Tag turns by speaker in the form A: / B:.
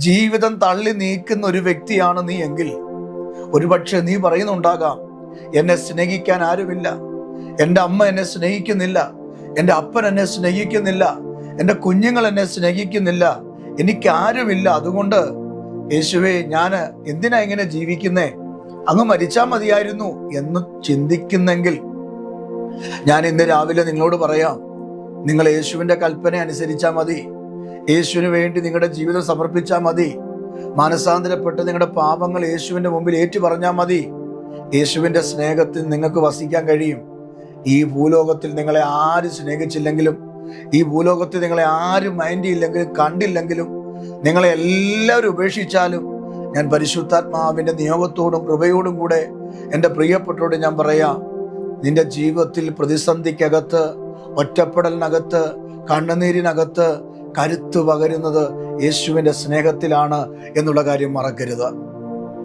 A: ജീവിതം തള്ളി നീക്കുന്ന ഒരു വ്യക്തിയാണ് നീ എങ്കിൽ, ഒരുപക്ഷെ നീ പറയുന്നുണ്ടാകാം, എന്നെ സ്നേഹിക്കാൻ ആരുമില്ല, എൻ്റെ അമ്മ എന്നെ സ്നേഹിക്കുന്നില്ല, എൻ്റെ അപ്പൻ എന്നെ സ്നേഹിക്കുന്നില്ല, എൻ്റെ കുഞ്ഞുങ്ങൾ എന്നെ സ്നേഹിക്കുന്നില്ല, എനിക്ക് ആരുമില്ല, അതുകൊണ്ട് യേശുവേ ഞാൻ എന്തിനാ ഇങ്ങനെ ജീവിക്കുന്നേ, അങ്ങ് മരിച്ചാൽ മതിയായിരുന്നു എന്ന് ചിന്തിക്കുന്നെങ്കിൽ ഞാൻ ഇന്ന് രാവിലെ നിങ്ങളോട് പറയാം, നിങ്ങൾ യേശുവിൻ്റെ കൽപ്പന അനുസരിച്ചാൽ മതി. യേശുവിന് വേണ്ടി നിങ്ങളുടെ ജീവിതം സമർപ്പിച്ചാൽ മതി. മാനസാന്തരപ്പെട്ട് നിങ്ങളുടെ പാപങ്ങൾ യേശുവിൻ്റെ മുമ്പിൽ ഏറ്റു പറഞ്ഞാൽ മതി. യേശുവിൻ്റെ സ്നേഹത്തിൽ നിങ്ങൾക്ക് വസിക്കാൻ കഴിയും. ഈ ഭൂലോകത്തിൽ നിങ്ങളെ ആര് സ്നേഹിച്ചില്ലെങ്കിലും, ഈ ഭൂലോകത്തിൽ നിങ്ങളെ ആരും മൈൻഡ് ചെയ്യില്ലെങ്കിലും, കണ്ടില്ലെങ്കിലും, നിങ്ങളെ എല്ലാവരും ഉപേക്ഷിച്ചാലും, ഞാൻ പരിശുദ്ധാത്മാവിൻ്റെ നിയോഗത്തോടും കൃപയോടും കൂടെ എൻ്റെ പ്രിയപ്പെട്ടവരോട് ഞാൻ പറയാം, നിന്റെ ജീവിതത്തിൽ പ്രതിസന്ധിക്കകത്ത്, ഒറ്റപ്പെടലിനകത്ത്, കണ്ണുനീരിനകത്ത് കരുത്ത് പകരുന്നത് യേശുവിൻ്റെ സ്നേഹത്തിലാണ് എന്നുള്ള കാര്യം മറക്കരുത്.